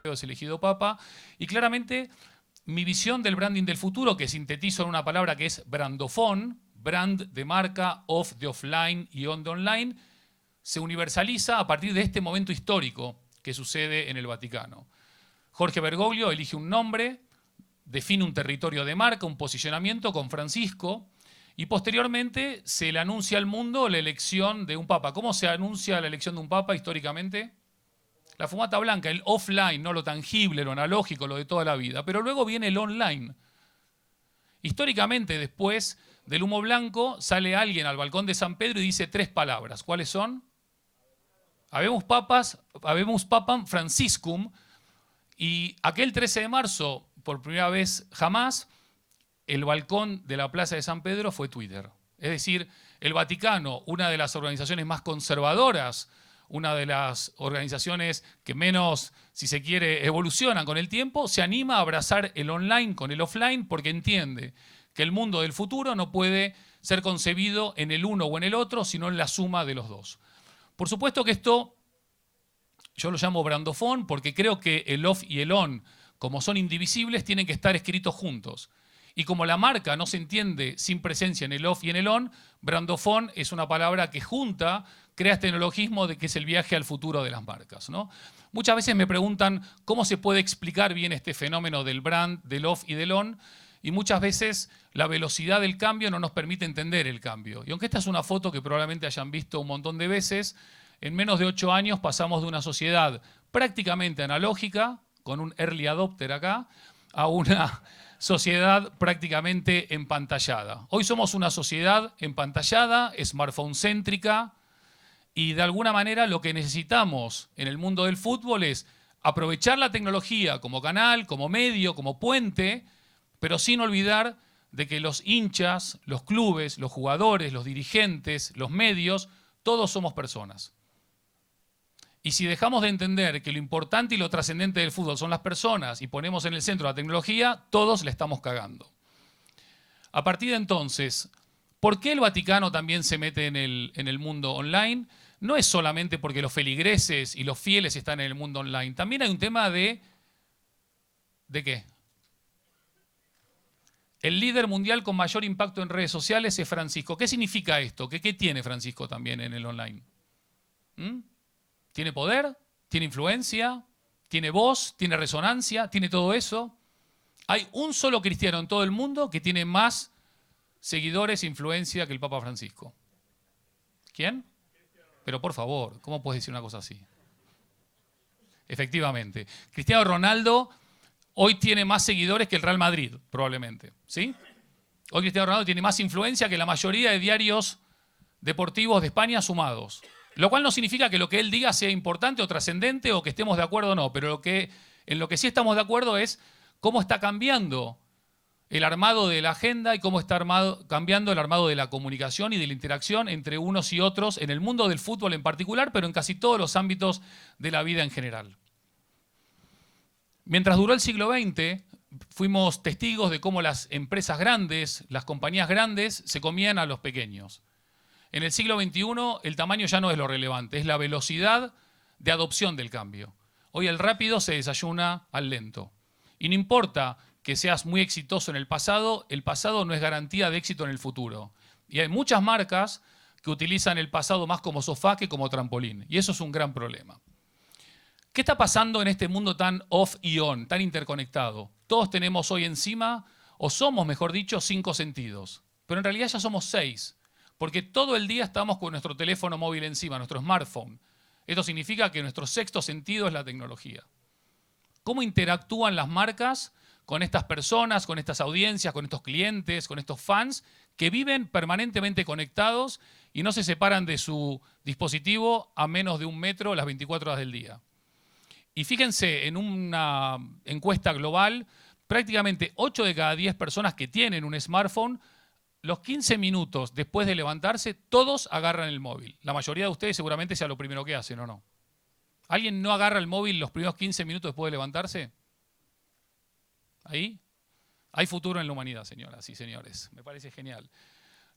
Mateo es elegido papa. Y claramente mi visión del branding del futuro, que sintetizo en una palabra que es brandofón, brand de marca, off de offline y on de online, se universaliza a partir de este momento histórico que sucede en el Vaticano. Jorge Bergoglio elige un nombre, define un territorio de marca, un posicionamiento con Francisco, y posteriormente se le anuncia al mundo la elección de un papa. ¿Cómo se anuncia la elección de un papa históricamente? La fumata blanca, el offline, no lo tangible, lo analógico, lo de toda la vida. Pero luego viene el online. Históricamente, después del humo blanco, sale alguien al balcón de San Pedro y dice 3 palabras. ¿Cuáles son? Habemus papam Franciscum. Y aquel 13 de marzo, por primera vez jamás, el balcón de la Plaza de San Pedro fue Twitter. Es decir, el Vaticano, una de las organizaciones más conservadoras, una de las organizaciones que menos, si se quiere, evolucionan con el tiempo, se anima a abrazar el online con el offline porque entiende que el mundo del futuro no puede ser concebido en el uno o en el otro, sino en la suma de los dos. Por supuesto que esto yo lo llamo brandofón porque creo que el off y el on, como son indivisibles, tienen que estar escritos juntos. Y como la marca no se entiende sin presencia en el off y en el on, brandofón es una palabra que junta, crea este neologismo de que es el viaje al futuro de las marcas, ¿no? Muchas veces me preguntan cómo se puede explicar bien este fenómeno del brand, del off y del on, y muchas veces la velocidad del cambio no nos permite entender el cambio. Y aunque esta es una foto que probablemente hayan visto un montón de veces, en menos de 8 años pasamos de una sociedad prácticamente analógica, con un early adopter acá, a una sociedad prácticamente empantallada. Hoy somos una sociedad empantallada, smartphone-céntrica, y de alguna manera lo que necesitamos en el mundo del fútbol es aprovechar la tecnología como canal, como medio, como puente, pero sin olvidar de que los hinchas, los clubes, los jugadores, los dirigentes, los medios, todos somos personas. Y si dejamos de entender que lo importante y lo trascendente del fútbol son las personas y ponemos en el centro la tecnología, todos le estamos cagando. A partir de entonces, ¿por qué el Vaticano también se mete en el mundo online? No es solamente porque los feligreses y los fieles están en el mundo online. También hay un tema de... ¿De qué? El líder mundial con mayor impacto en redes sociales es Francisco. ¿Qué significa esto? ¿Qué tiene Francisco también en el online? ¿Tiene poder? ¿Tiene influencia? ¿Tiene voz? ¿Tiene resonancia? ¿Tiene todo eso? Hay un solo cristiano en todo el mundo que tiene más seguidores e influencia que el Papa Francisco. ¿Quién? Pero por favor, ¿cómo puedes decir una cosa así? Efectivamente. Cristiano Ronaldo hoy tiene más seguidores que el Real Madrid, probablemente. ¿Sí? Hoy Cristiano Ronaldo tiene más influencia que la mayoría de diarios deportivos de España sumados. Lo cual no significa que lo que él diga sea importante o trascendente o que estemos de acuerdo o no, pero en lo que sí estamos de acuerdo es cómo está cambiando el armado de la agenda y cómo está cambiando el armado de la comunicación y de la interacción entre unos y otros en el mundo del fútbol en particular, pero en casi todos los ámbitos de la vida en general. Mientras duró el siglo XX, fuimos testigos de cómo las empresas grandes, las compañías grandes, se comían a los pequeños. En el siglo XXI el tamaño ya no es lo relevante, es la velocidad de adopción del cambio. Hoy el rápido se desayuna al lento. Y no importa que seas muy exitoso en el pasado no es garantía de éxito en el futuro. Y hay muchas marcas que utilizan el pasado más como sofá que como trampolín. Y eso es un gran problema. ¿Qué está pasando en este mundo tan off y on, tan interconectado? Todos tenemos hoy encima, o somos, mejor dicho, 5 sentidos. Pero en realidad ya somos 6. Porque todo el día estamos con nuestro teléfono móvil encima, nuestro smartphone. Esto significa que nuestro 6º sentido es la tecnología. ¿Cómo interactúan las marcas con estas personas, con estas audiencias, con estos clientes, con estos fans que viven permanentemente conectados y no se separan de su dispositivo a menos de 1 metro las 24 horas del día? Y fíjense, en una encuesta global, prácticamente 8 de cada 10 personas que tienen un smartphone, los 15 minutos después de levantarse, todos agarran el móvil. La mayoría de ustedes seguramente sea lo primero que hacen, ¿o no? ¿Alguien no agarra el móvil los primeros 15 minutos después de levantarse? ¿Ahí? Hay futuro en la humanidad, señoras y señores. Me parece genial.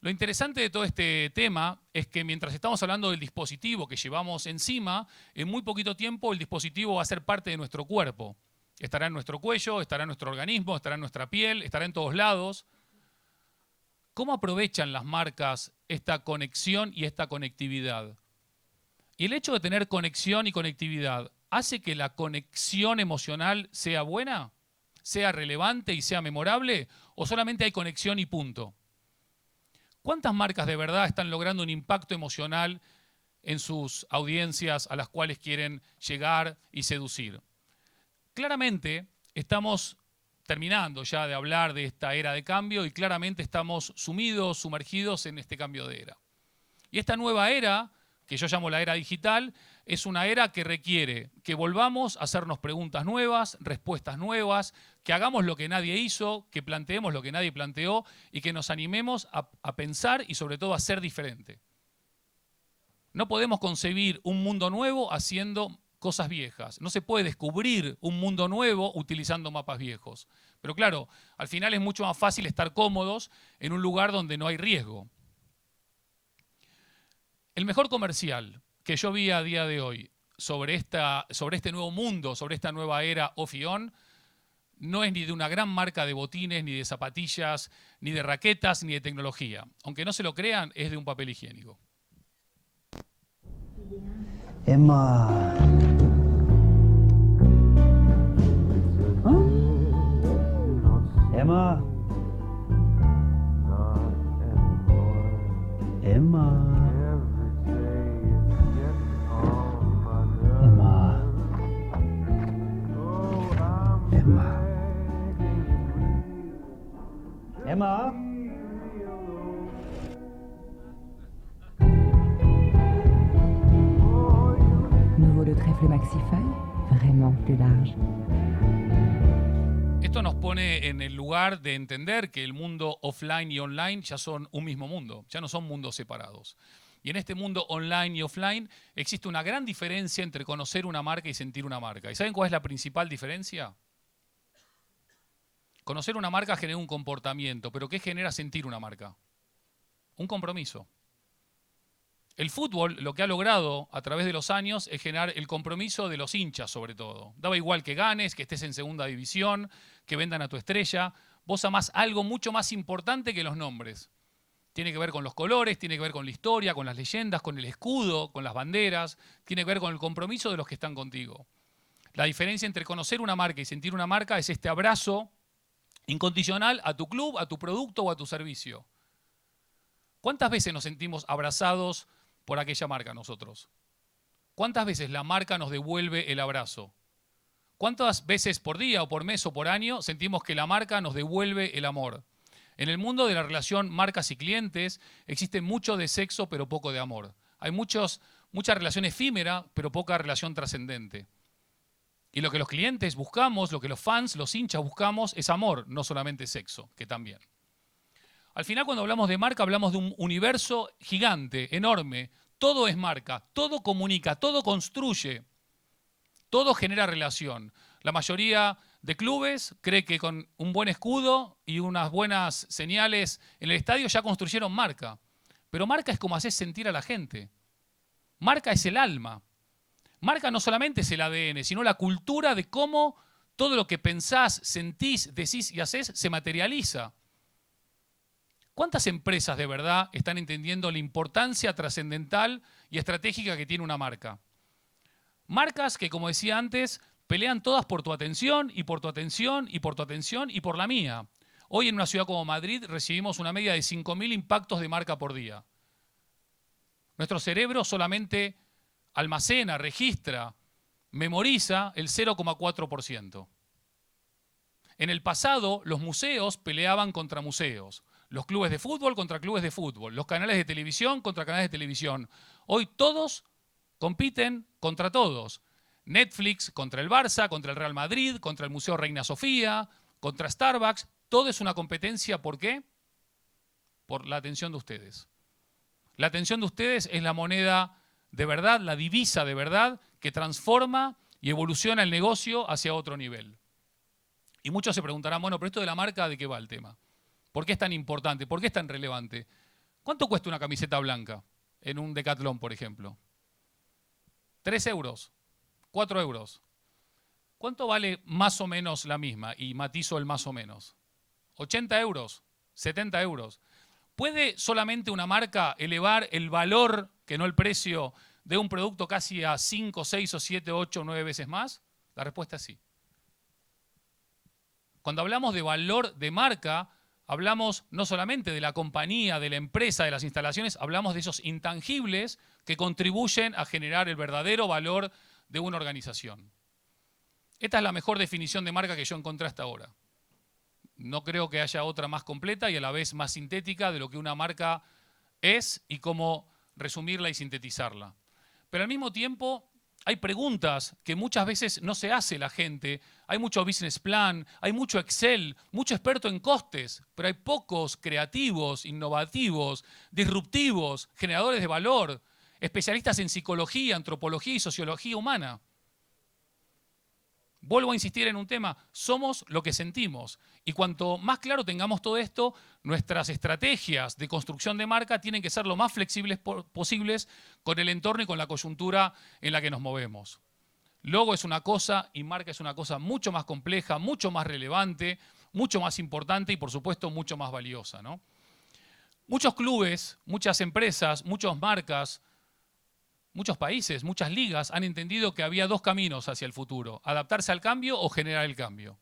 Lo interesante de todo este tema es que mientras estamos hablando del dispositivo que llevamos encima, en muy poquito tiempo el dispositivo va a ser parte de nuestro cuerpo. Estará en nuestro cuello, estará en nuestro organismo, estará en nuestra piel, estará en todos lados. ¿Cómo aprovechan las marcas esta conexión y esta conectividad? Y el hecho de tener conexión y conectividad, ¿hace que la conexión emocional sea buena? ¿Sea relevante y sea memorable? ¿O solamente hay conexión y punto? ¿Cuántas marcas de verdad están logrando un impacto emocional en sus audiencias a las cuales quieren llegar y seducir? Claramente estamos terminando ya de hablar de esta era de cambio y claramente estamos sumidos, sumergidos en este cambio de era. Y esta nueva era, que yo llamo la era digital, es una era que requiere que volvamos a hacernos preguntas nuevas, respuestas nuevas, que hagamos lo que nadie hizo, que planteemos lo que nadie planteó y que nos animemos a pensar y sobre todo a ser diferente. No podemos concebir un mundo nuevo haciendo cosas viejas. No se puede descubrir un mundo nuevo utilizando mapas viejos. Pero claro, al final es mucho más fácil estar cómodos en un lugar donde no hay riesgo. El mejor comercial que yo vi a día de hoy sobre este nuevo mundo, sobre esta nueva era off y on, no es ni de una gran marca de botines, ni de zapatillas, ni de raquetas, ni de tecnología. Aunque no se lo crean, es de un papel higiénico. Emma. ¿Ah? Emma. Emma. Emma. Emma. Nouveau le trèfle maxifeuille, vraiment plus large. Esto nos pone en el lugar de entender que el mundo offline y online ya son un mismo mundo, ya no son mundos separados. Y en este mundo online y offline existe una gran diferencia entre conocer una marca y sentir una marca. ¿Y saben cuál es la principal diferencia? Conocer una marca genera un comportamiento, pero ¿qué genera sentir una marca? Un compromiso. El fútbol lo que ha logrado a través de los años es generar el compromiso de los hinchas sobre todo. Daba igual que ganes, que estés en segunda división, que vendan a tu estrella. Vos amás algo mucho más importante que los nombres. Tiene que ver con los colores, tiene que ver con la historia, con las leyendas, con el escudo, con las banderas. Tiene que ver con el compromiso de los que están contigo. La diferencia entre conocer una marca y sentir una marca es este abrazo incondicional a tu club, a tu producto o a tu servicio. ¿Cuántas veces nos sentimos abrazados por aquella marca nosotros? ¿Cuántas veces la marca nos devuelve el abrazo? ¿Cuántas veces por día o por mes o por año sentimos que la marca nos devuelve el amor? En el mundo de la relación marcas y clientes existe mucho de sexo pero poco de amor. Hay mucha relación efímera pero poca relación trascendente. Y lo que los clientes buscamos, lo que los fans, los hinchas buscamos es amor, no solamente sexo, que también. Al final cuando hablamos de marca hablamos de un universo gigante, enorme. Todo es marca, todo comunica, todo construye, todo genera relación. La mayoría de clubes cree que con un buen escudo y unas buenas señales en el estadio ya construyeron marca. Pero marca es como haces sentir a la gente. Marca es el alma. Marca no solamente es el ADN, sino la cultura de cómo todo lo que pensás, sentís, decís y hacés se materializa. ¿Cuántas empresas de verdad están entendiendo la importancia trascendental y estratégica que tiene una marca? Marcas que, como decía antes, pelean todas por tu atención y por tu atención y por tu atención y por la mía. Hoy en una ciudad como Madrid recibimos una media de 5.000 impactos de marca por día. Nuestro cerebro solamente almacena, registra, memoriza el 0,4%. En el pasado, los museos peleaban contra museos, los clubes de fútbol contra clubes de fútbol, los canales de televisión contra canales de televisión. Hoy todos compiten contra todos. Netflix contra el Barça, contra el Real Madrid, contra el Museo Reina Sofía, contra Starbucks. Todo es una competencia, ¿por qué? Por la atención de ustedes. La atención de ustedes es la moneda de verdad, la divisa de verdad que transforma y evoluciona el negocio hacia otro nivel. Y muchos se preguntarán, bueno, pero esto de la marca, ¿de qué va el tema? ¿Por qué es tan importante? ¿Por qué es tan relevante? ¿Cuánto cuesta una camiseta blanca en un Decathlon, por ejemplo? 3 euros, 4 euros. ¿Cuánto vale más o menos la misma? Y matizo el más o menos. 80 euros, 70 euros. ¿Puede solamente una marca elevar el valor, que no el precio, de un producto casi a 5, 6 o 7, 8, 9 veces más? La respuesta es sí. Cuando hablamos de valor de marca, hablamos no solamente de la compañía, de la empresa, de las instalaciones, hablamos de esos intangibles que contribuyen a generar el verdadero valor de una organización. Esta es la mejor definición de marca que yo encontré hasta ahora. No creo que haya otra más completa y a la vez más sintética de lo que una marca es y cómo resumirla y sintetizarla. Pero al mismo tiempo hay preguntas que muchas veces no se hace la gente. Hay mucho business plan, hay mucho Excel, mucho experto en costes, pero hay pocos creativos, innovativos, disruptivos, generadores de valor, especialistas en psicología, antropología y sociología humana. Vuelvo a insistir en un tema, somos lo que sentimos. Y cuanto más claro tengamos todo esto, nuestras estrategias de construcción de marca tienen que ser lo más flexibles posibles con el entorno y con la coyuntura en la que nos movemos. Logo es una cosa y marca es una cosa mucho más compleja, mucho más relevante, mucho más importante y por supuesto mucho más valiosa, ¿no? Muchos clubes, muchas empresas, muchas marcas, muchos países, muchas ligas han entendido que había dos caminos hacia el futuro, adaptarse al cambio o generar el cambio.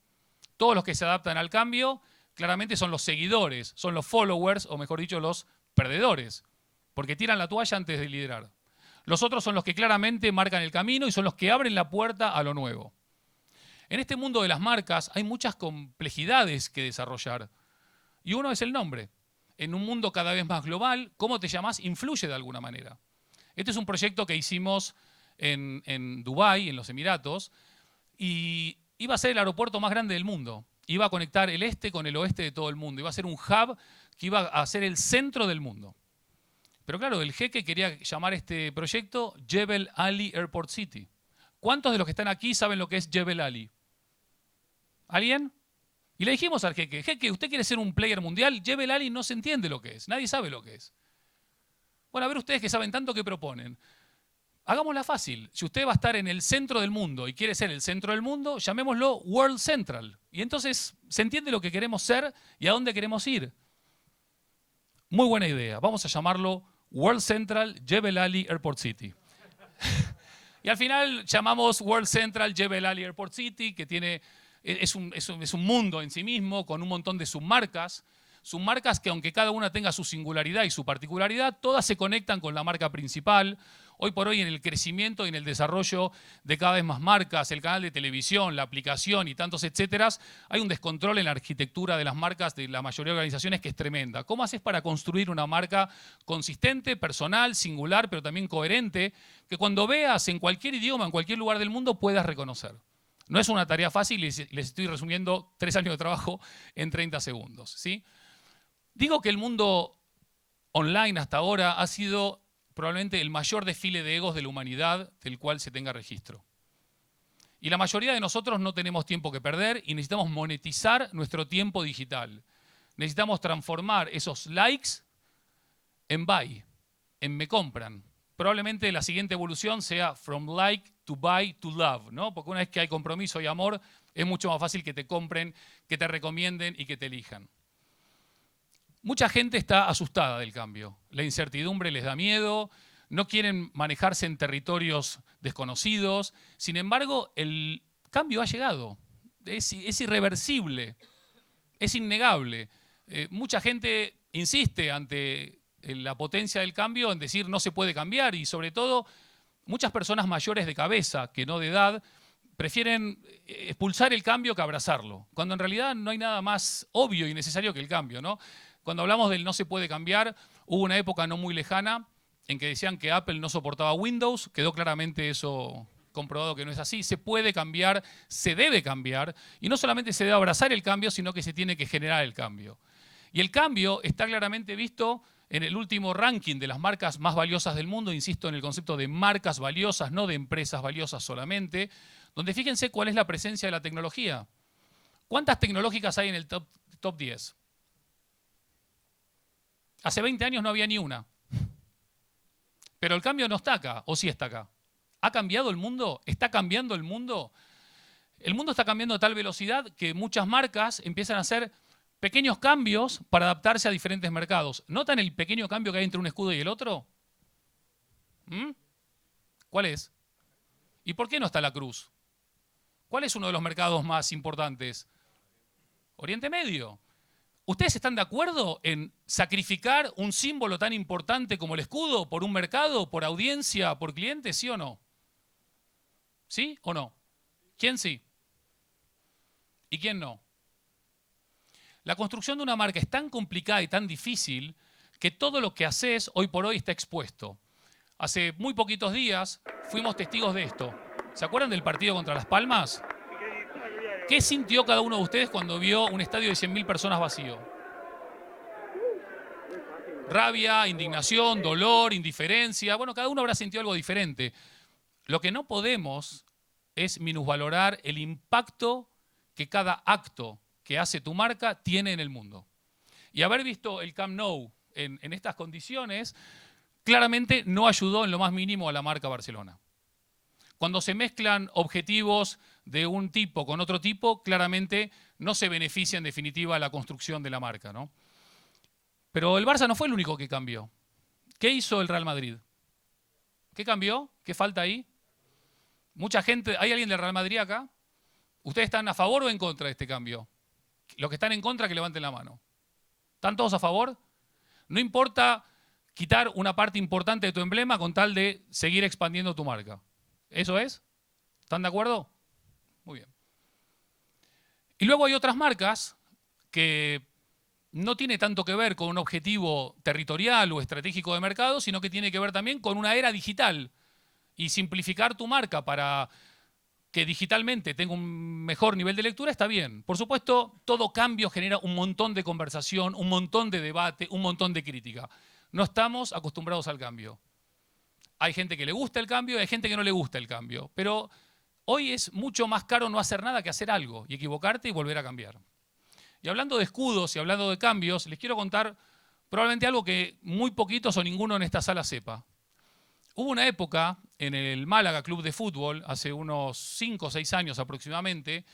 Todos los que se adaptan al cambio claramente son los seguidores, son los followers, o mejor dicho, los perdedores, porque tiran la toalla antes de liderar. Los otros son los que claramente marcan el camino y son los que abren la puerta a lo nuevo. En este mundo de las marcas hay muchas complejidades que desarrollar y uno es el nombre. En un mundo cada vez más global, cómo te llamás influye de alguna manera. Este es un proyecto que hicimos en Dubái, en los Emiratos, y iba a ser el aeropuerto más grande del mundo. Iba a conectar el este con el oeste de todo el mundo. Iba a ser un hub que iba a ser el centro del mundo. Pero claro, el jeque quería llamar este proyecto Jebel Ali Airport City. ¿Cuántos de los que están aquí saben lo que es Jebel Ali? ¿Alguien? Y le dijimos al jeque, jeque, ¿usted quiere ser un player mundial? Jebel Ali no se entiende lo que es, nadie sabe lo que es. Bueno, a ver ustedes que saben tanto que proponen. Hagámosla fácil. Si usted va a estar en el centro del mundo y quiere ser el centro del mundo, llamémoslo World Central. Y entonces se entiende lo que queremos ser y a dónde queremos ir. Muy buena idea. Vamos a llamarlo World Central Jebel Ali Airport City. Y al final llamamos World Central Jebel Ali Airport City, que es un mundo en sí mismo con un montón de submarcas. Submarcas que aunque cada una tenga su singularidad y su particularidad, todas se conectan con la marca principal. Hoy por hoy en el crecimiento y en el desarrollo de cada vez más marcas, el canal de televisión, la aplicación y tantos etcéteras, hay un descontrol en la arquitectura de las marcas de la mayoría de organizaciones que es tremenda. ¿Cómo haces para construir una marca consistente, personal, singular, pero también coherente, que cuando veas en cualquier idioma, en cualquier lugar del mundo, puedas reconocer? No es una tarea fácil y les estoy resumiendo 3 años de trabajo en 30 segundos, ¿sí? Digo que el mundo online hasta ahora ha sido probablemente el mayor desfile de egos de la humanidad del cual se tenga registro. Y la mayoría de nosotros no tenemos tiempo que perder y necesitamos monetizar nuestro tiempo digital. Necesitamos transformar esos likes en buy, en me compran. Probablemente la siguiente evolución sea from like to buy to love, ¿no? Porque una vez que hay compromiso y amor, es mucho más fácil que te compren, que te recomienden y que te elijan. Mucha gente está asustada del cambio. La incertidumbre les da miedo, no quieren manejarse en territorios desconocidos. Sin embargo, el cambio ha llegado. Es irreversible, es innegable. Mucha gente insiste ante la potencia del cambio en decir no se puede cambiar y sobre todo muchas personas mayores de cabeza, que no de edad, prefieren expulsar el cambio que abrazarlo, cuando en realidad no hay nada más obvio y necesario que el cambio, ¿no? Cuando hablamos del no se puede cambiar, hubo una época no muy lejana en que decían que Apple no soportaba Windows, quedó claramente eso comprobado que no es así. Se puede cambiar, se debe cambiar, y no solamente se debe abrazar el cambio, sino que se tiene que generar el cambio. Y el cambio está claramente visto en el último ranking de las marcas más valiosas del mundo, insisto en el concepto de marcas valiosas, no de empresas valiosas solamente, donde fíjense cuál es la presencia de la tecnología. ¿Cuántas tecnológicas hay en el top 10? Hace 20 años no había ni una. Pero el cambio no está acá, o sí está acá. ¿Ha cambiado el mundo? ¿Está cambiando el mundo? El mundo está cambiando a tal velocidad que muchas marcas empiezan a hacer pequeños cambios para adaptarse a diferentes mercados. ¿Notan el pequeño cambio que hay entre un escudo y el otro? ¿Cuál es? ¿Y por qué no está la cruz? ¿Cuál es uno de los mercados más importantes? Oriente Medio. ¿Ustedes están de acuerdo en sacrificar un símbolo tan importante como el escudo por un mercado, por audiencia, por clientes, sí o no? ¿Sí o no? ¿Quién sí? ¿Y quién no? La construcción de una marca es tan complicada y tan difícil que todo lo que haces hoy por hoy está expuesto. Hace muy poquitos días fuimos testigos de esto. ¿Se acuerdan del partido contra Las Palmas? ¿Qué sintió cada uno de ustedes cuando vio un estadio de 100.000 personas vacío? Rabia, indignación, dolor, indiferencia. Bueno, cada uno habrá sentido algo diferente. Lo que no podemos es minusvalorar el impacto que cada acto que hace tu marca tiene en el mundo. Y haber visto el Camp Nou en estas condiciones, claramente no ayudó en lo más mínimo a la marca Barcelona. Cuando se mezclan objetivos de un tipo con otro tipo, claramente no se beneficia en definitiva la construcción de la marca, ¿no? Pero el Barça no fue el único que cambió. ¿Qué hizo el Real Madrid? ¿Qué cambió? ¿Qué falta ahí? Mucha gente, ¿hay alguien del Real Madrid acá? ¿Ustedes están a favor o en contra de este cambio? Los que están en contra, que levanten la mano. ¿Están todos a favor? No importa quitar una parte importante de tu emblema con tal de seguir expandiendo tu marca. ¿Eso es? ¿Están de acuerdo? Muy bien. Y luego hay otras marcas que no tiene tanto que ver con un objetivo territorial o estratégico de mercado, sino que tiene que ver también con una era digital. Y simplificar tu marca para que digitalmente tenga un mejor nivel de lectura está bien. Por supuesto, todo cambio genera un montón de conversación, un montón de debate, un montón de crítica. No estamos acostumbrados al cambio. Hay gente que le gusta el cambio y hay gente que no le gusta el cambio. Pero hoy es mucho más caro no hacer nada que hacer algo y equivocarte y volver a cambiar. Y hablando de escudos y hablando de cambios, les quiero contar probablemente algo que muy poquitos o ninguno en esta sala sepa. Hubo una época en el Málaga Club de Fútbol, hace unos 5 o 6 años aproximadamente,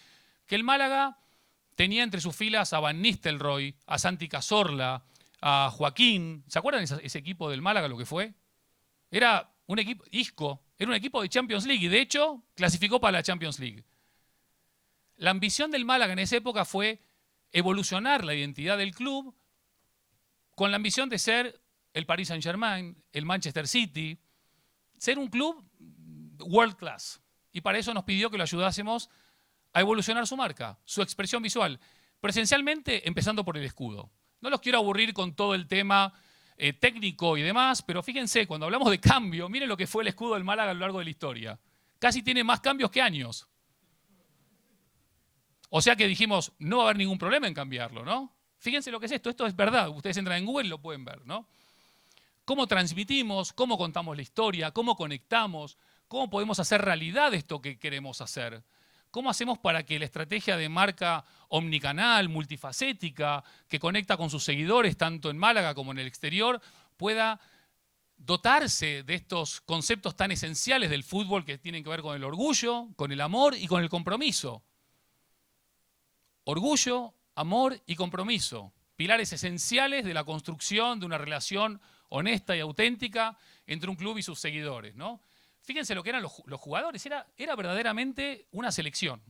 que el Málaga tenía entre sus filas a Van Nistelrooy, a Santi Cazorla, a Joaquín. ¿Se acuerdan ese equipo del Málaga lo que fue? Era un equipo, Isco, era un equipo de Champions League y de hecho clasificó para la Champions League. La ambición del Málaga en esa época fue evolucionar la identidad del club con la ambición de ser el Paris Saint-Germain, el Manchester City, ser un club world class. Y para eso nos pidió que lo ayudásemos a evolucionar su marca, su expresión visual, presencialmente empezando por el escudo. No los quiero aburrir con todo el tema técnico y demás, pero fíjense, cuando hablamos de cambio, miren lo que fue el escudo del Málaga a lo largo de la historia. Casi tiene más cambios que años. O sea que dijimos, no va a haber ningún problema en cambiarlo, ¿no? Fíjense lo que es esto, esto es verdad, ustedes entran en Google y lo pueden ver, ¿no? Cómo transmitimos, cómo contamos la historia, cómo conectamos, cómo podemos hacer realidad esto que queremos hacer. ¿Cómo hacemos para que la estrategia de marca omnicanal, multifacética, que conecta con sus seguidores tanto en Málaga como en el exterior, pueda dotarse de estos conceptos tan esenciales del fútbol que tienen que ver con el orgullo, con el amor y con el compromiso? Orgullo, amor y compromiso. Pilares esenciales de la construcción de una relación honesta y auténtica entre un club y sus seguidores, ¿no? Fíjense lo que eran los jugadores, era verdaderamente una selección.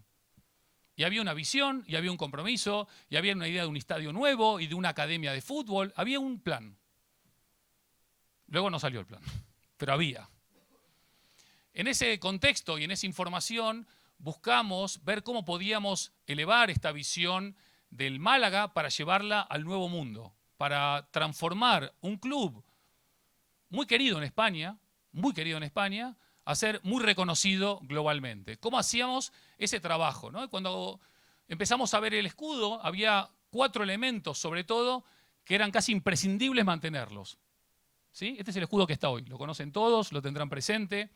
Y había una visión, y había un compromiso, y había una idea de un estadio nuevo y de una academia de fútbol. Había un plan. Luego no salió el plan, pero había. En ese contexto y en esa información buscamos ver cómo podíamos elevar esta visión del Málaga para llevarla al nuevo mundo, para transformar un club muy querido en España, a ser muy reconocido globalmente. ¿Cómo hacíamos ese trabajo, ¿no? Cuando empezamos a ver el escudo, había 4 elementos, sobre todo, que eran casi imprescindibles mantenerlos. ¿Sí? Este es el escudo que está hoy, lo conocen todos, lo tendrán presente,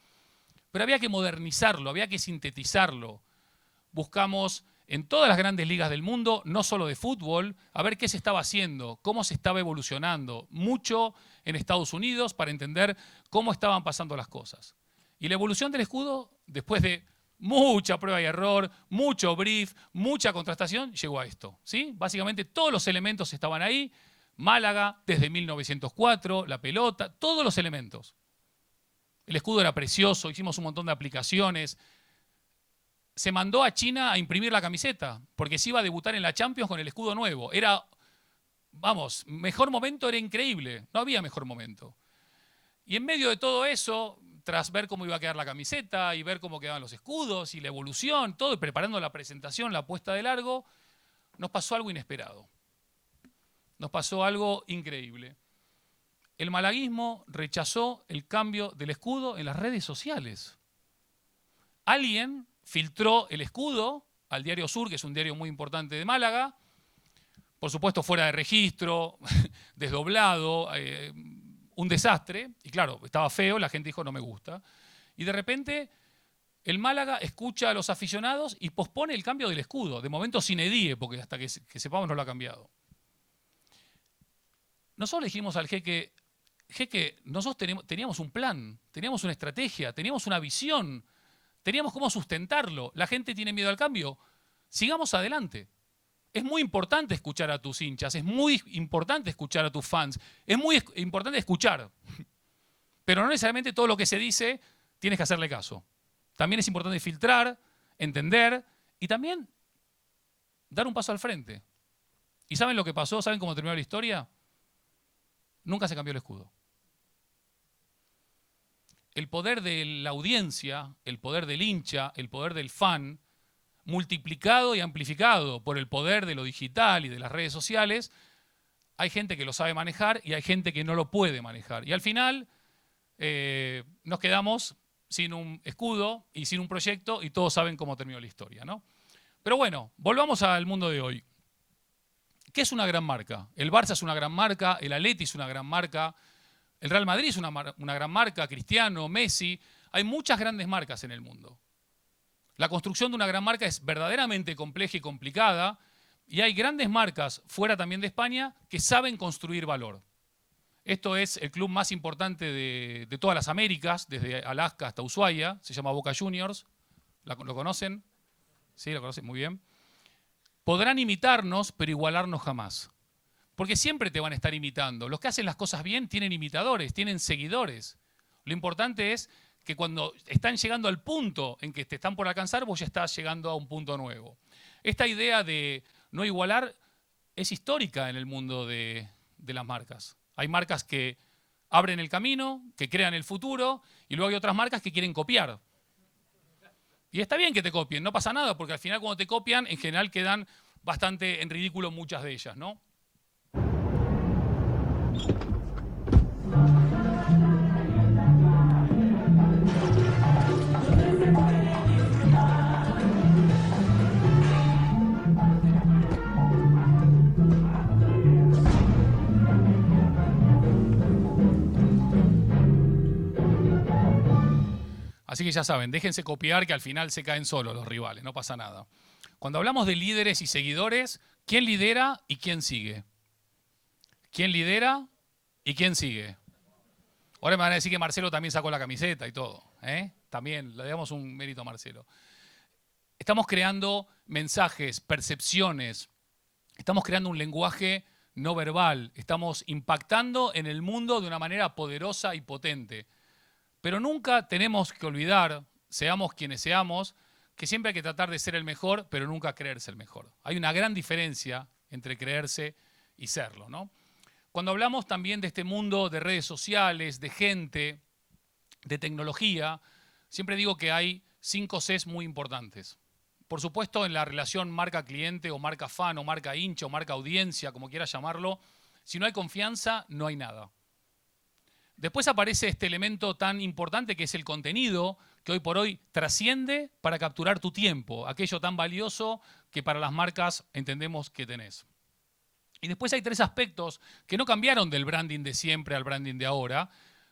pero había que modernizarlo, había que sintetizarlo. Buscamos en todas las grandes ligas del mundo, no solo de fútbol, a ver qué se estaba haciendo, cómo se estaba evolucionando, mucho en Estados Unidos para entender cómo estaban pasando las cosas. Y la evolución del escudo, después de mucha prueba y error, mucho brief, mucha contrastación, llegó a esto, ¿sí? Básicamente todos los elementos estaban ahí, Málaga desde 1904, la pelota, todos los elementos. El escudo era precioso, hicimos un montón de aplicaciones. Se mandó a China a imprimir la camiseta, porque se iba a debutar en la Champions con el escudo nuevo. Era, vamos, mejor momento era increíble, no había mejor momento. Y en medio de todo eso, tras ver cómo iba a quedar la camiseta y ver cómo quedaban los escudos y la evolución, todo, y preparando la presentación, la puesta de largo, nos pasó algo inesperado. Nos pasó algo increíble. El malaguismo rechazó el cambio del escudo en las redes sociales. Alguien filtró el escudo al Diario Sur, que es un diario muy importante de Málaga, por supuesto fuera de registro, desdoblado, un desastre, y claro, estaba feo, la gente dijo no me gusta, y de repente el Málaga escucha a los aficionados y pospone el cambio del escudo, de momento sine die, porque hasta que sepamos no lo ha cambiado. Nosotros le dijimos al jeque, nosotros teníamos un plan, teníamos una estrategia, teníamos una visión, teníamos cómo sustentarlo. La gente tiene miedo al cambio. Sigamos adelante. Es muy importante escuchar a tus hinchas, es muy importante escuchar a tus fans, es muy importante escuchar. Pero no necesariamente todo lo que se dice tienes que hacerle caso. También es importante filtrar, entender y también dar un paso al frente. ¿Y saben lo que pasó? ¿Saben cómo terminó la historia? Nunca se cambió el escudo. El poder de la audiencia, el poder del hincha, el poder del fan, multiplicado y amplificado por el poder de lo digital y de las redes sociales, hay gente que lo sabe manejar y hay gente que no lo puede manejar. Y al final nos quedamos sin un escudo y sin un proyecto y todos saben cómo terminó la historia, ¿no? Pero bueno, volvamos al mundo de hoy. ¿Qué es una gran marca? El Barça es una gran marca, el Atleti es una gran marca, el Real Madrid es una gran marca, Cristiano, Messi. Hay muchas grandes marcas en el mundo. La construcción de una gran marca es verdaderamente compleja y complicada y hay grandes marcas fuera también de España que saben construir valor. Esto es el club más importante de todas las Américas, desde Alaska hasta Ushuaia, se llama Boca Juniors. ¿Lo conocen? Sí, lo conocen, muy bien. Podrán imitarnos, pero igualarnos jamás. Porque siempre te van a estar imitando. Los que hacen las cosas bien tienen imitadores, tienen seguidores. Lo importante es que cuando están llegando al punto en que te están por alcanzar, vos ya estás llegando a un punto nuevo. Esta idea de no igualar es histórica en el mundo de las marcas. Hay marcas que abren el camino, que crean el futuro, y luego hay otras marcas que quieren copiar. Y está bien que te copien, no pasa nada, porque al final cuando te copian, en general quedan bastante en ridículo muchas de ellas, ¿no? Así que ya saben, déjense copiar que al final se caen solos los rivales, no pasa nada. Cuando hablamos de líderes y seguidores, ¿quién lidera y quién sigue? ¿Quién lidera y quién sigue? Ahora me van a decir que Marcelo también sacó la camiseta y todo, ¿eh? También le damos un mérito a Marcelo. Estamos creando mensajes, percepciones, estamos creando un lenguaje no verbal, estamos impactando en el mundo de una manera poderosa y potente. Pero nunca tenemos que olvidar, seamos quienes seamos, que siempre hay que tratar de ser el mejor, pero nunca creerse el mejor. Hay una gran diferencia entre creerse y serlo, ¿no? Cuando hablamos también de este mundo de redes sociales, de gente, de tecnología, siempre digo que hay 5 Cs muy importantes. Por supuesto, en la relación marca-cliente o marca-fan o marca-hincha o marca-audiencia, como quieras llamarlo, si no hay confianza, no hay nada. Después aparece este elemento tan importante que es el contenido, que hoy por hoy trasciende para capturar tu tiempo, aquello tan valioso que para las marcas entendemos que tenés. Y después hay 3 aspectos que no cambiaron del branding de siempre al branding de ahora,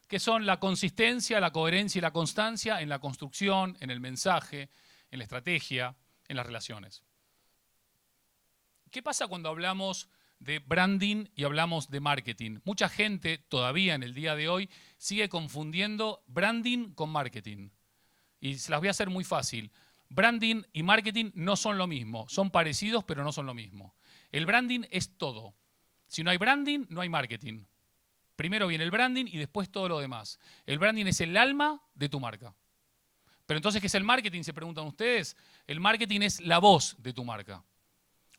que son la consistencia, la coherencia y la constancia en la construcción, en el mensaje, en la estrategia, en las relaciones. ¿Qué pasa cuando hablamos de branding y hablamos de marketing? Mucha gente todavía en el día de hoy sigue confundiendo branding con marketing. Y se las voy a hacer muy fácil. Branding y marketing no son lo mismo. Son parecidos, pero no son lo mismo. El branding es todo. Si no hay branding, no hay marketing. Primero viene el branding y después todo lo demás. El branding es el alma de tu marca. Pero entonces, ¿qué es el marketing? Se preguntan ustedes. El marketing es la voz de tu marca.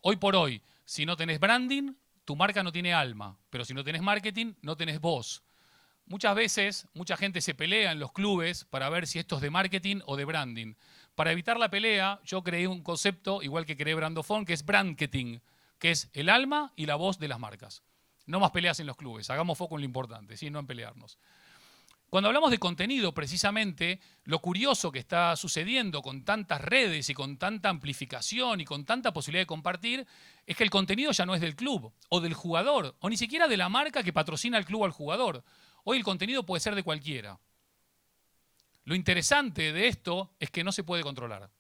Hoy por hoy, si no tenés branding, tu marca no tiene alma. Pero si no tenés marketing, no tenés voz. Muchas veces, mucha gente se pelea en los clubes para ver si esto es de marketing o de branding. Para evitar la pelea, yo creé un concepto, igual que creé Brandofon, que es brandketing, que es el alma y la voz de las marcas. No más peleas en los clubes, hagamos foco en lo importante, ¿sí? No en pelearnos. Cuando hablamos de contenido, precisamente, lo curioso que está sucediendo con tantas redes y con tanta amplificación y con tanta posibilidad de compartir, es que el contenido ya no es del club o del jugador, o ni siquiera de la marca que patrocina al club o al jugador. Hoy el contenido puede ser de cualquiera. Lo interesante de esto es que no se puede controlar.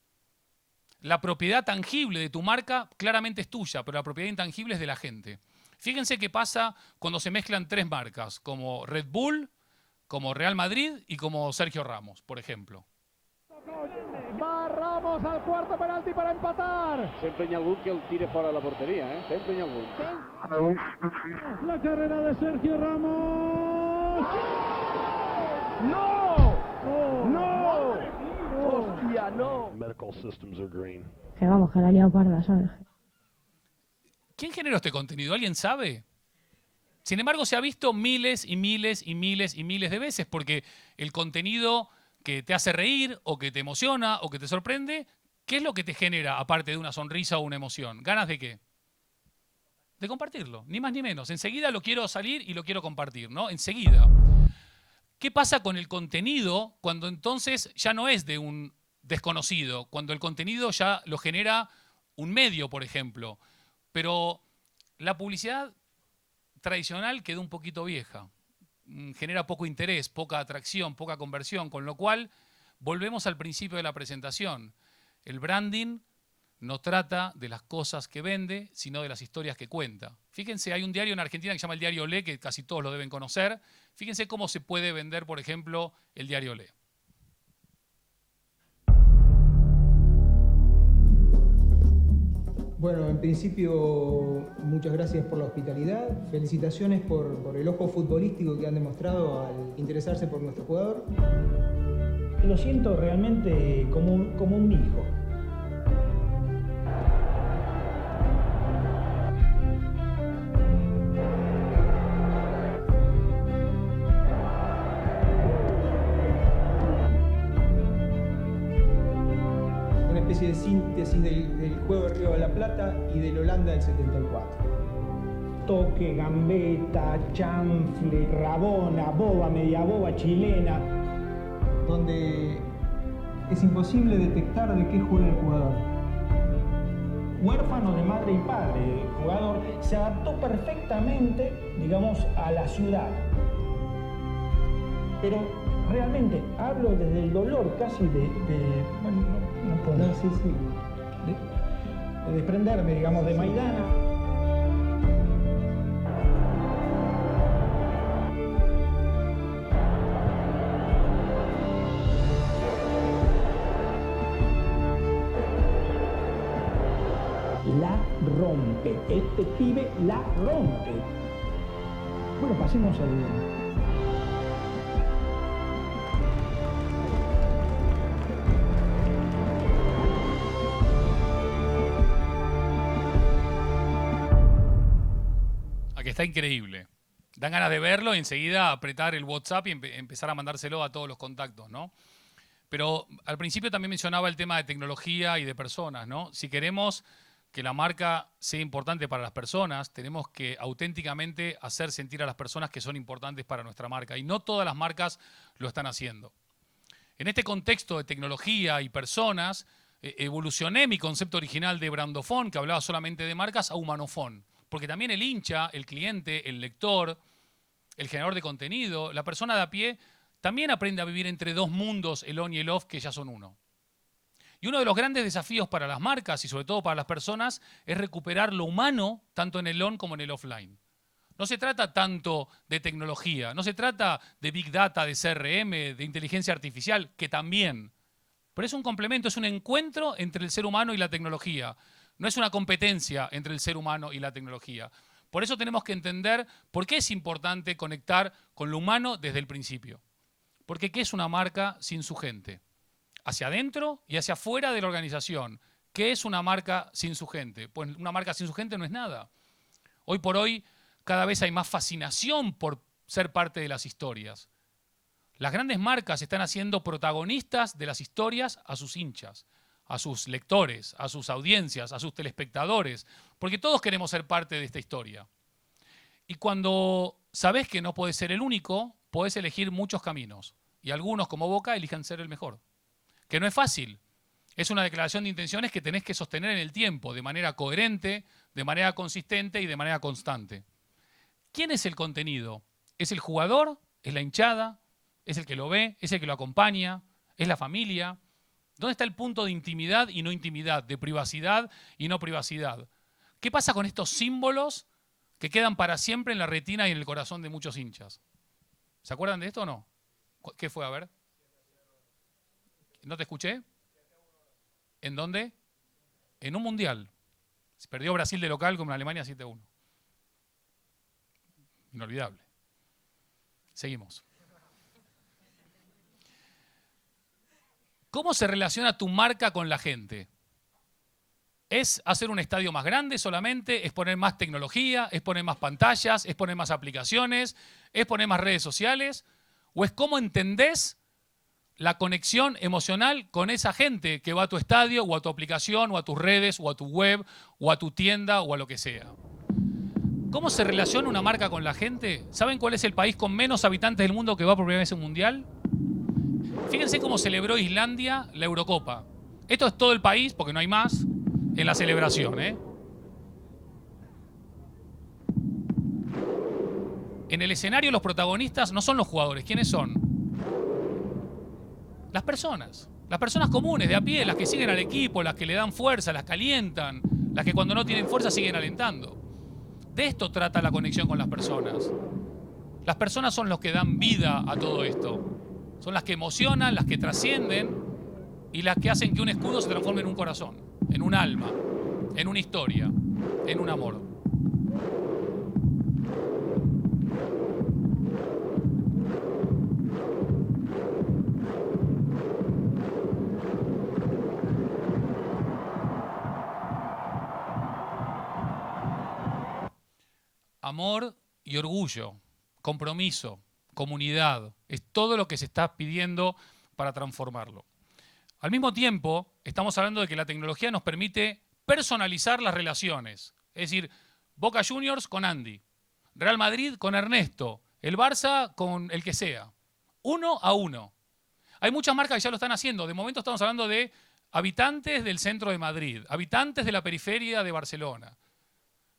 La propiedad tangible de tu marca claramente es tuya, pero la propiedad intangible es de la gente. Fíjense qué pasa cuando se mezclan tres marcas, como Red Bull, como Real Madrid y como Sergio Ramos, por ejemplo. Va Ramos al cuarto penalti para empatar. Sempre n'hi ha algun que el tira fora de la porteria, Sempre n'hi ha algun. La carrera de Sergio Ramos. ¡No! ¡No! ¡Hostia, no! Medical systems are green. Que vamos, que la ha liado parda, ¿sabes? ¿Quién generó este contenido? ¿Alguien sabe? Sin embargo, se ha visto miles y miles y miles y miles de veces, porque el contenido que te hace reír o que te emociona o que te sorprende, ¿qué es lo que te genera, aparte de una sonrisa o una emoción? ¿Ganas de qué? De compartirlo, ni más ni menos. Enseguida lo quiero salir y lo quiero compartir, ¿no? Enseguida. ¿Qué pasa con el contenido cuando entonces ya no es de un desconocido? Cuando el contenido ya lo genera un medio, por ejemplo. Pero la publicidad tradicional quedó un poquito vieja. Genera poco interés, poca atracción, poca conversión, con lo cual volvemos al principio de la presentación. El branding no trata de las cosas que vende, sino de las historias que cuenta. Fíjense, hay un diario en Argentina que se llama el Diario Olé, que casi todos lo deben conocer. Fíjense cómo se puede vender, por ejemplo, el Diario Olé. Bueno, en principio, muchas gracias por la hospitalidad, felicitaciones por el ojo futbolístico que han demostrado al interesarse por nuestro jugador. Lo siento realmente como un hijo. Una especie de síntesis del juego de Río de la Plata y del Holanda del 74. Toque, gambeta, chanfle, rabona, boba, media boba, chilena. Donde es imposible detectar de qué juega el jugador. Huérfano de madre y padre, el jugador se adaptó perfectamente, digamos, a la ciudad. Pero realmente hablo desde el dolor casi bueno, no puedo. No, sí. De desprenderme, digamos, de Maidana. La rompe, este pibe la rompe. Bueno, pasemos al video. Aquí está increíble. Dan ganas de verlo y enseguida apretar el WhatsApp y empezar a mandárselo a todos los contactos, ¿no? Pero al principio también mencionaba el tema de tecnología y de personas, ¿no? Si queremos que la marca sea importante para las personas, tenemos que auténticamente hacer sentir a las personas que son importantes para nuestra marca. Y no todas las marcas lo están haciendo. En este contexto de tecnología y personas, evolucioné mi concepto original de Brandofon, que hablaba solamente de marcas, a Humanofon. Porque también el hincha, el cliente, el lector, el generador de contenido, la persona de a pie, también aprende a vivir entre dos mundos, el on y el off, que ya son uno. Y uno de los grandes desafíos para las marcas y sobre todo para las personas es recuperar lo humano tanto en el on como en el offline. No se trata tanto de tecnología, no se trata de Big Data, de CRM, de inteligencia artificial, que también. Pero es un complemento, es un encuentro entre el ser humano y la tecnología. No es una competencia entre el ser humano y la tecnología. Por eso tenemos que entender por qué es importante conectar con lo humano desde el principio. Porque ¿qué es una marca sin su gente? Hacia adentro y hacia afuera de la organización. ¿Qué es una marca sin su gente? Pues una marca sin su gente no es nada. Hoy por hoy cada vez hay más fascinación por ser parte de las historias. Las grandes marcas están haciendo protagonistas de las historias a sus hinchas, a sus lectores, a sus audiencias, a sus telespectadores, porque todos queremos ser parte de esta historia. Y cuando sabés que no podés ser el único, podés elegir muchos caminos. Y algunos, como Boca, elijan ser el mejor. Que no es fácil. Es una declaración de intenciones que tenés que sostener en el tiempo, de manera coherente, de manera consistente y de manera constante. ¿Quién es el contenido? ¿Es el jugador? ¿Es la hinchada? ¿Es el que lo ve? ¿Es el que lo acompaña? ¿Es la familia? ¿Dónde está el punto de intimidad y no intimidad? De privacidad y no privacidad. ¿Qué pasa con estos símbolos que quedan para siempre en la retina y en el corazón de muchos hinchas? ¿Se acuerdan de esto o no? ¿Qué fue? A ver. ¿No te escuché? ¿En dónde? En un mundial. Se perdió Brasil de local con Alemania 7-1. Inolvidable. Seguimos. ¿Cómo se relaciona tu marca con la gente? ¿Es hacer un estadio más grande solamente? ¿Es poner más tecnología? ¿Es poner más pantallas? ¿Es poner más aplicaciones? ¿Es poner más redes sociales? ¿O es cómo entendés la conexión emocional con esa gente que va a tu estadio o a tu aplicación o a tus redes o a tu web o a tu tienda o a lo que sea? ¿Cómo se relaciona una marca con la gente? ¿Saben cuál es el país con menos habitantes del mundo que va por primera vez a un mundial? Fíjense cómo celebró Islandia la Eurocopa. Esto es todo el país, porque no hay más, en la celebración, ¿eh? En el escenario los protagonistas no son los jugadores. ¿Quiénes son? Las personas. Las personas comunes, de a pie, las que siguen al equipo, las que le dan fuerza, las calientan, las que cuando no tienen fuerza siguen alentando. De esto trata la conexión con las personas. Las personas son los que dan vida a todo esto. Son las que emocionan, las que trascienden y las que hacen que un escudo se transforme en un corazón, en un alma, en una historia, en un amor. Amor y orgullo, compromiso, comunidad, es todo lo que se está pidiendo para transformarlo. Al mismo tiempo, estamos hablando de que la tecnología nos permite personalizar las relaciones. Es decir, Boca Juniors con Andy, Real Madrid con Ernesto, el Barça con el que sea. 1 a 1. Hay muchas marcas que ya lo están haciendo. De momento estamos hablando de habitantes del centro de Madrid, habitantes de la periferia de Barcelona.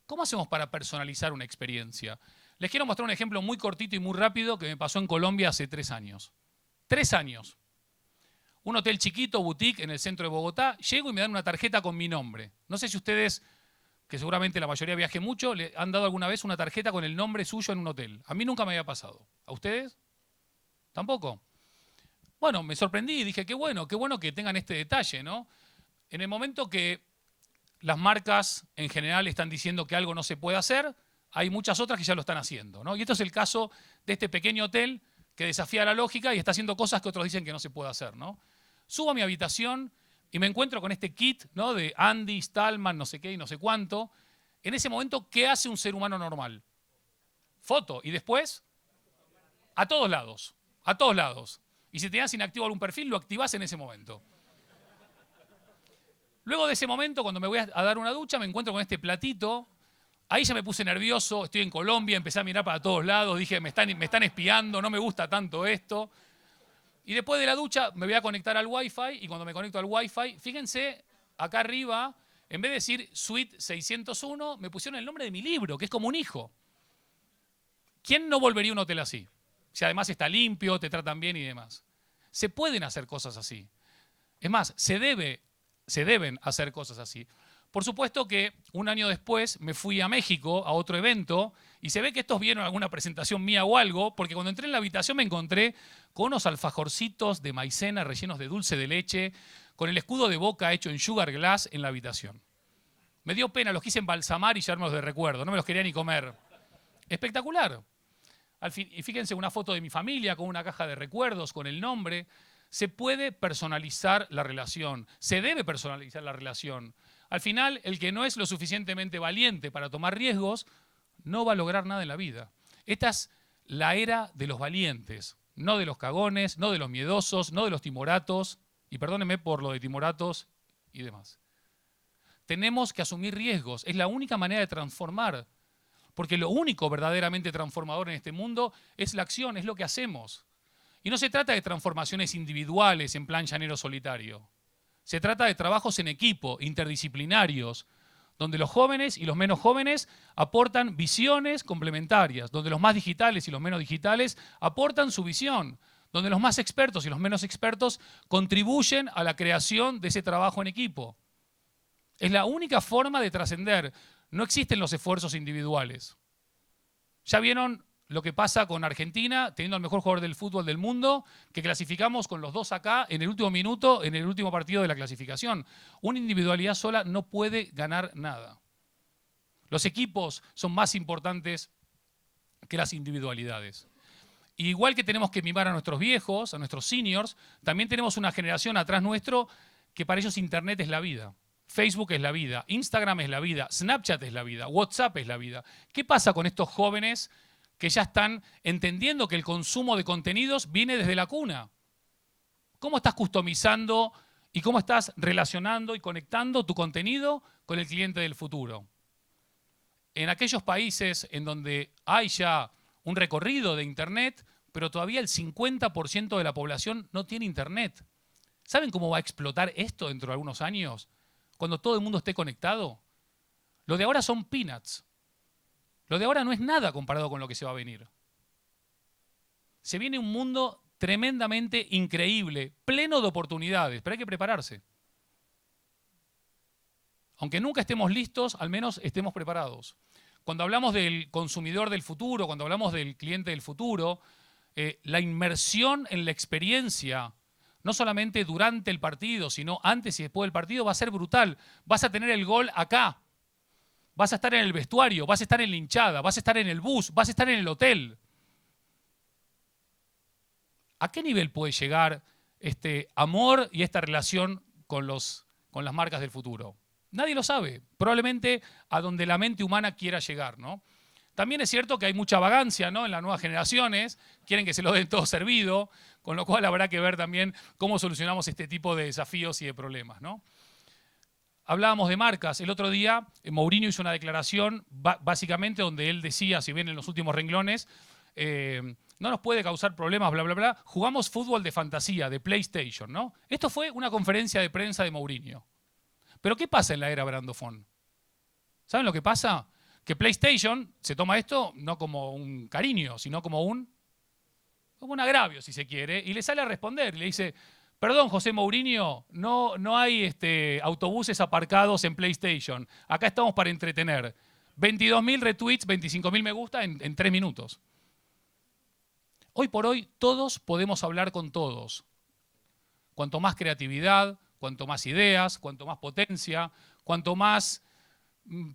¿Cómo hacemos para personalizar una experiencia? Les quiero mostrar un ejemplo muy cortito y muy rápido que me pasó en Colombia hace 3 años. 3 años. Un hotel chiquito, boutique, en el centro de Bogotá. Llego y me dan una tarjeta con mi nombre. No sé si ustedes, que seguramente la mayoría viaje mucho, le han dado alguna vez una tarjeta con el nombre suyo en un hotel. A mí nunca me había pasado. ¿A ustedes? ¿Tampoco? Bueno, me sorprendí y dije, qué bueno que tengan este detalle, ¿no? En el momento que las marcas en general están diciendo que algo no se puede hacer, hay muchas otras que ya lo están haciendo, ¿no? Y esto es el caso de este pequeño hotel que desafía la lógica y está haciendo cosas que otros dicen que no se puede hacer, ¿no? Subo a mi habitación y me encuentro con este kit, ¿no? De Andy, Stallman, no sé qué y no sé cuánto. En ese momento, ¿qué hace un ser humano normal? Foto. Y después, a todos lados. A todos lados. Y si tenías inactivo algún perfil, lo activás en ese momento. Luego de ese momento, cuando me voy a dar una ducha, me encuentro con este platito. Ahí ya me puse nervioso, estoy en Colombia, empecé a mirar para todos lados, dije, me están espiando, no me gusta tanto esto. Y después de la ducha me voy a conectar al Wi-Fi y cuando me conecto al Wi-Fi, fíjense, acá arriba, en vez de decir Suite 601, me pusieron el nombre de mi libro, que es como un hijo. ¿Quién no volvería a un hotel así? Si además está limpio, te tratan bien y demás. Se pueden hacer cosas así. Es más, se debe se deben hacer cosas así. Por supuesto que un año después me fui a México a otro evento y se ve que estos vieron alguna presentación mía o algo, porque cuando entré en la habitación me encontré con unos alfajorcitos de maicena rellenos de dulce de leche, con el escudo de Boca hecho en sugar glass en la habitación. Me dio pena, los quise embalsamar y llevármelos de recuerdo, no me los quería ni comer. Espectacular. Y fíjense una foto de mi familia con una caja de recuerdos, con el nombre. Se puede personalizar la relación, se debe personalizar la relación. Al final, el que no es lo suficientemente valiente para tomar riesgos, no va a lograr nada en la vida. Esta es la era de los valientes, no de los cagones, no de los miedosos, no de los timoratos, y perdónenme por lo de timoratos y demás. Tenemos que asumir riesgos, es la única manera de transformar, porque lo único verdaderamente transformador en este mundo es la acción, es lo que hacemos. Y no se trata de transformaciones individuales en plan llanero solitario. Se trata de trabajos en equipo, interdisciplinarios, donde los jóvenes y los menos jóvenes aportan visiones complementarias, donde los más digitales y los menos digitales aportan su visión, donde los más expertos y los menos expertos contribuyen a la creación de ese trabajo en equipo. Es la única forma de trascender. No existen los esfuerzos individuales. Ya vieron lo que pasa con Argentina, teniendo al mejor jugador del fútbol del mundo, que clasificamos con los dos acá en el último minuto, en el último partido de la clasificación. Una individualidad sola no puede ganar nada. Los equipos son más importantes que las individualidades. Y igual que tenemos que mimar a nuestros viejos, a nuestros seniors, también tenemos una generación atrás nuestro que para ellos Internet es la vida. Facebook es la vida, Instagram es la vida, Snapchat es la vida, WhatsApp es la vida. ¿Qué pasa con estos jóvenes que ya están entendiendo que el consumo de contenidos viene desde la cuna? ¿Cómo estás customizando y cómo estás relacionando y conectando tu contenido con el cliente del futuro? En aquellos países en donde hay ya un recorrido de Internet, pero todavía el 50% de la población no tiene Internet. ¿Saben cómo va a explotar esto dentro de algunos años? Cuando todo el mundo esté conectado. Lo de ahora son peanuts. Lo de ahora no es nada comparado con lo que se va a venir. Se viene un mundo tremendamente increíble, pleno de oportunidades, pero hay que prepararse. Aunque nunca estemos listos, al menos estemos preparados. Cuando hablamos del consumidor del futuro, cuando hablamos del cliente del futuro, la inmersión en la experiencia, no solamente durante el partido, sino antes y después del partido, va a ser brutal. Vas a tener el gol acá. Vas a estar en el vestuario, vas a estar en la hinchada, vas a estar en el bus, vas a estar en el hotel. ¿A qué nivel puede llegar este amor y esta relación con las marcas del futuro? Nadie lo sabe. Probablemente a donde la mente humana quiera llegar, ¿no? También es cierto que hay mucha vagancia, ¿no?, en las nuevas generaciones, quieren que se lo den todo servido, con lo cual habrá que ver también cómo solucionamos este tipo de desafíos y de problemas, ¿no? Hablábamos de marcas. El otro día Mourinho hizo una declaración básicamente donde él decía, si bien en los últimos renglones, no nos puede causar problemas, bla, bla, bla, jugamos fútbol de fantasía, de PlayStation, ¿no? Esto fue una conferencia de prensa de Mourinho. Pero ¿qué pasa en la era Brandofón? ¿Saben lo que pasa? Que PlayStation se toma esto no como un cariño, sino como un agravio, si se quiere, y le sale a responder. Y le dice, perdón, José Mourinho, no hay autobuses aparcados en PlayStation. Acá estamos para entretener. 22.000 retweets, 25.000 me gusta en 3 minutos. Hoy por hoy todos podemos hablar con todos. Cuanto más creatividad, cuanto más ideas, cuanto más potencia, cuanto más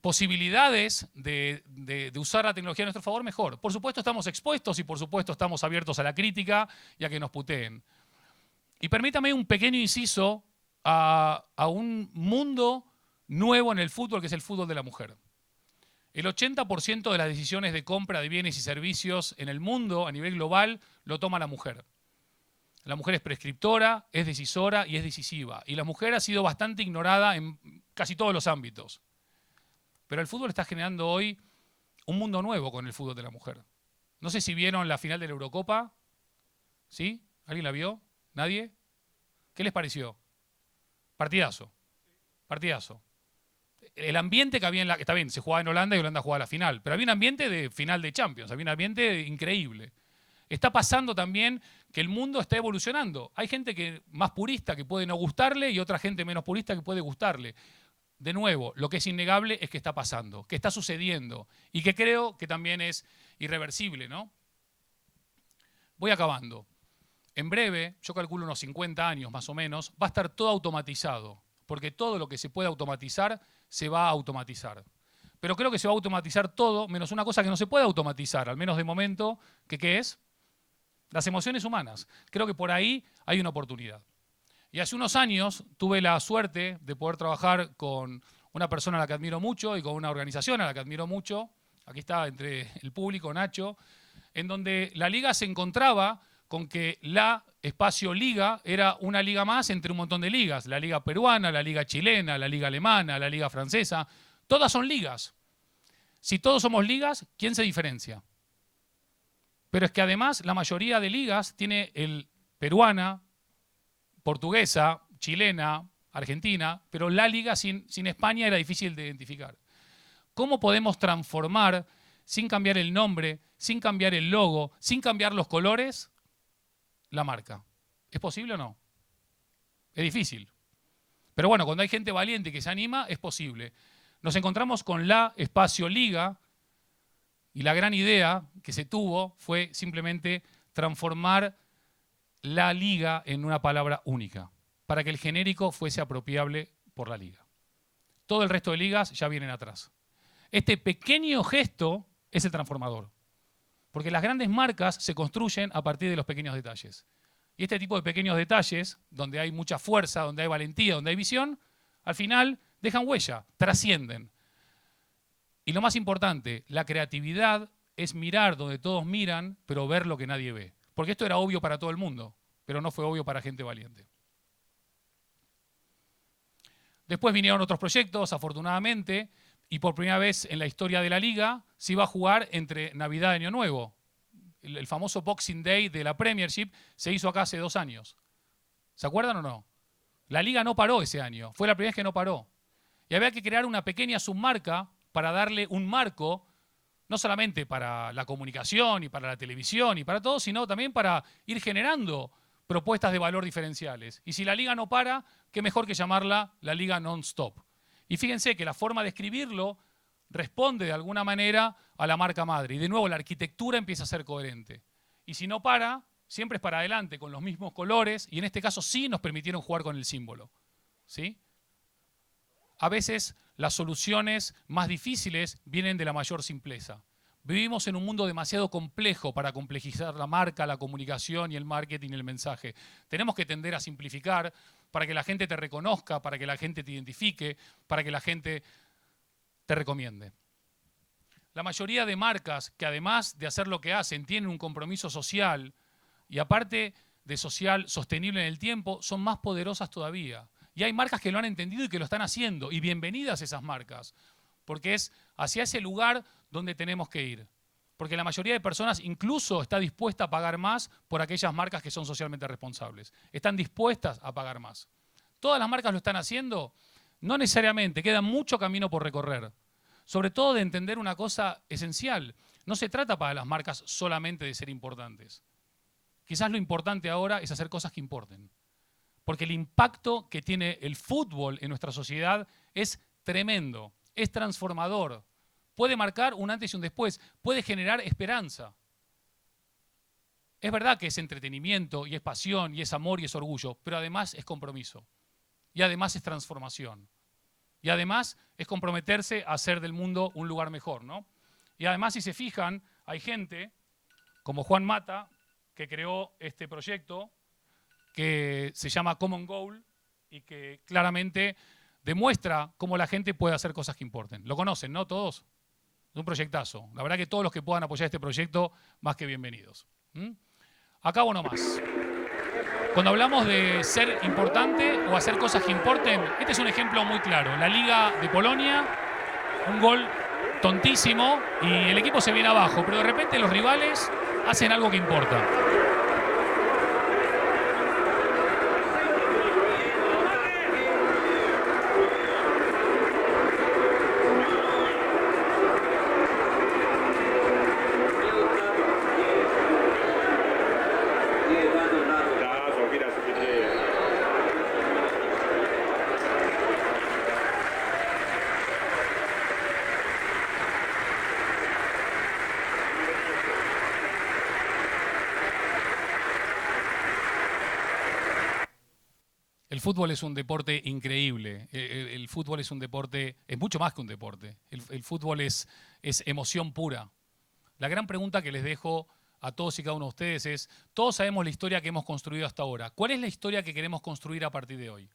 posibilidades de usar la tecnología a nuestro favor, mejor. Por supuesto estamos expuestos y por supuesto estamos abiertos a la crítica y a que nos puteen. Y permítame un pequeño inciso a un mundo nuevo en el fútbol, que es el fútbol de la mujer. El 80% de las decisiones de compra de bienes y servicios en el mundo, a nivel global, lo toma la mujer. La mujer es prescriptora, es decisora y es decisiva. Y la mujer ha sido bastante ignorada en casi todos los ámbitos. Pero el fútbol está generando hoy un mundo nuevo con el fútbol de la mujer. No sé si vieron la final de la Eurocopa. ¿Sí? ¿Alguien la vio? ¿Nadie? ¿Qué les pareció? Partidazo. Partidazo. El ambiente que había en la... Está bien, se jugaba en Holanda y Holanda jugaba la final. Pero había un ambiente de final de Champions. Había un ambiente increíble. Está pasando también que el mundo está evolucionando. Hay gente más purista que puede no gustarle y otra gente menos purista que puede gustarle. De nuevo, lo que es innegable es que está pasando, que está sucediendo y que creo que también es irreversible, ¿no? Voy acabando. En breve, yo calculo unos 50 años más o menos, va a estar todo automatizado, porque todo lo que se puede automatizar se va a automatizar. Pero creo que se va a automatizar todo, menos una cosa que no se puede automatizar, al menos de momento, que ¿qué es? Las emociones humanas. Creo que por ahí hay una oportunidad. Y hace unos años tuve la suerte de poder trabajar con una persona a la que admiro mucho y con una organización a la que admiro mucho, aquí está entre el público, Nacho, en donde la liga se encontraba con que la espacio liga era una liga más entre un montón de ligas. La liga peruana, la liga chilena, la liga alemana, la liga francesa. Todas son ligas. Si todos somos ligas, ¿quién se diferencia? Pero es que además la mayoría de ligas tiene el peruana, portuguesa, chilena, argentina, pero la liga sin España era difícil de identificar. ¿Cómo podemos transformar, sin cambiar el nombre, sin cambiar el logo, sin cambiar los colores, la marca? ¿Es posible o no? Es difícil. Pero bueno, cuando hay gente valiente que se anima, es posible. Nos encontramos con la espacio liga y la gran idea que se tuvo fue simplemente transformar la liga en una palabra única, para que el genérico fuese apropiable por la liga. Todo el resto de ligas ya vienen atrás. Este pequeño gesto es el transformador, porque las grandes marcas se construyen a partir de los pequeños detalles. Y este tipo de pequeños detalles, donde hay mucha fuerza, donde hay valentía, donde hay visión, al final dejan huella, trascienden. Y lo más importante, la creatividad es mirar donde todos miran, pero ver lo que nadie ve. Porque esto era obvio para todo el mundo, pero no fue obvio para gente valiente. Después vinieron otros proyectos, afortunadamente, y por primera vez en la historia de la liga se iba a jugar entre Navidad y Año Nuevo. El famoso Boxing Day de la Premiership se hizo acá hace 2 años. ¿Se acuerdan o no? La liga no paró ese año, fue la primera vez que no paró. Y había que crear una pequeña submarca para darle un marco, no solamente para la comunicación y para la televisión y para todo, sino también para ir generando propuestas de valor diferenciales. Y si la liga no para, qué mejor que llamarla la liga non-stop. Y fíjense que la forma de escribirlo responde de alguna manera a la marca madre. Y de nuevo la arquitectura empieza a ser coherente. Y si no para, siempre es para adelante, con los mismos colores, y en este caso sí nos permitieron jugar con el símbolo. ¿Sí? A veces las soluciones más difíciles vienen de la mayor simpleza. Vivimos en un mundo demasiado complejo para complejizar la marca, la comunicación y el marketing y el mensaje. Tenemos que tender a simplificar para que la gente te reconozca, para que la gente te identifique, para que la gente te recomiende. La mayoría de marcas que además de hacer lo que hacen tienen un compromiso social y aparte de social sostenible en el tiempo, son más poderosas todavía. Y hay marcas que lo han entendido y que lo están haciendo. Y bienvenidas esas marcas, porque es hacia ese lugar donde tenemos que ir. Porque la mayoría de personas incluso está dispuesta a pagar más por aquellas marcas que son socialmente responsables. Están dispuestas a pagar más. ¿Todas las marcas lo están haciendo? No necesariamente, queda mucho camino por recorrer. Sobre todo de entender una cosa esencial. No se trata para las marcas solamente de ser importantes. Quizás lo importante ahora es hacer cosas que importen. Porque el impacto que tiene el fútbol en nuestra sociedad es tremendo, es transformador. Puede marcar un antes y un después, puede generar esperanza. Es verdad que es entretenimiento y es pasión y es amor y es orgullo, pero además es compromiso. Y además es transformación. Y además es comprometerse a hacer del mundo un lugar mejor, ¿no? Y además, si se fijan, hay gente como Juan Mata que creó este proyecto que se llama Common Goal y que claramente demuestra cómo la gente puede hacer cosas que importen. ¿Lo conocen, no todos? Es un proyectazo. La verdad que todos los que puedan apoyar este proyecto, más que bienvenidos. Acabo nomás. Cuando hablamos de ser importante o hacer cosas que importen, este es un ejemplo muy claro. La Liga de Polonia, un gol tontísimo y el equipo se viene abajo, pero de repente los rivales hacen algo que importa. El fútbol es un deporte increíble. El fútbol es un deporte, es mucho más que un deporte. El fútbol es emoción pura. La gran pregunta que les dejo a todos y cada uno de ustedes es, todos sabemos la historia que hemos construido hasta ahora. ¿Cuál es la historia que queremos construir a partir de hoy?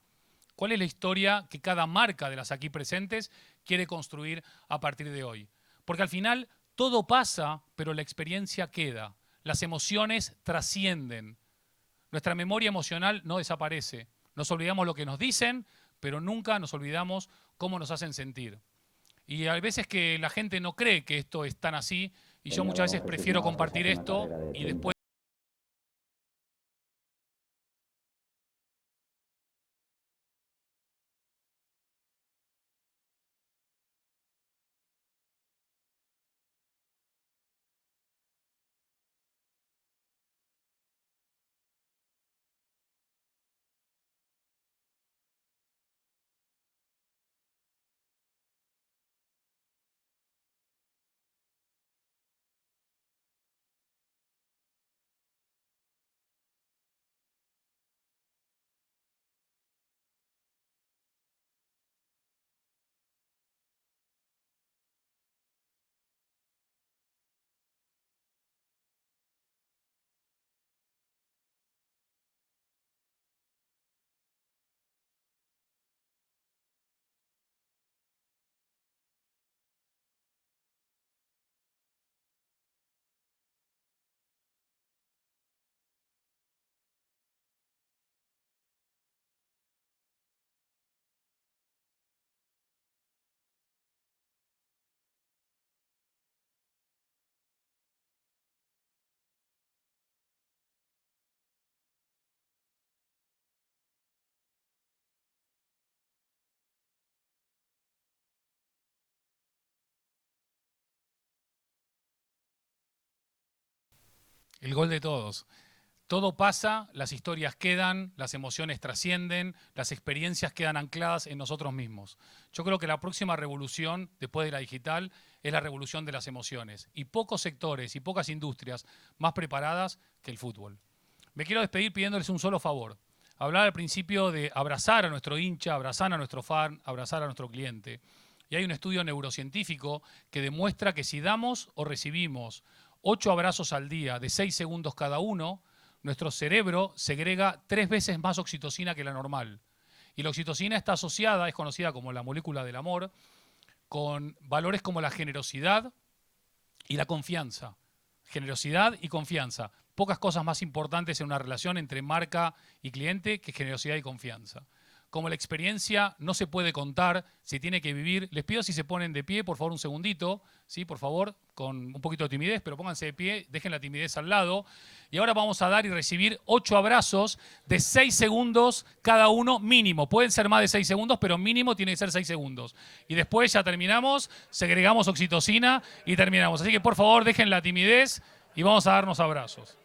¿Cuál es la historia que cada marca de las aquí presentes quiere construir a partir de hoy? Porque al final todo pasa, pero la experiencia queda. Las emociones trascienden. Nuestra memoria emocional no desaparece. Nos olvidamos lo que nos dicen, pero nunca nos olvidamos cómo nos hacen sentir. Y hay veces que la gente no cree que esto es tan así, y yo muchas veces prefiero compartir esto y después... El gol de todos. Todo pasa, las historias quedan, las emociones trascienden, las experiencias quedan ancladas en nosotros mismos. Yo creo que la próxima revolución, después de la digital, es la revolución de las emociones. Y pocos sectores y pocas industrias más preparadas que el fútbol. Me quiero despedir pidiéndoles un solo favor. Hablar al principio de abrazar a nuestro hincha, abrazar a nuestro fan, abrazar a nuestro cliente. Y hay un estudio neurocientífico que demuestra que si damos o recibimos 8 abrazos al día de 6 segundos cada uno, nuestro cerebro segrega 3 veces más oxitocina que la normal. Y la oxitocina está asociada, es conocida como la molécula del amor, con valores como la generosidad y la confianza. Generosidad y confianza. Pocas cosas más importantes en una relación entre marca y cliente que generosidad y confianza. Como la experiencia no se puede contar, se tiene que vivir, les pido si se ponen de pie, por favor, un segundito, ¿sí? Por favor, con un poquito de timidez, pero pónganse de pie, dejen la timidez al lado. Y ahora vamos a dar y recibir 8 abrazos de 6 segundos cada uno mínimo. Pueden ser más de 6 segundos, pero mínimo tiene que ser 6 segundos. Y después ya terminamos, segregamos oxitocina y terminamos. Así que por favor, dejen la timidez y vamos a darnos abrazos.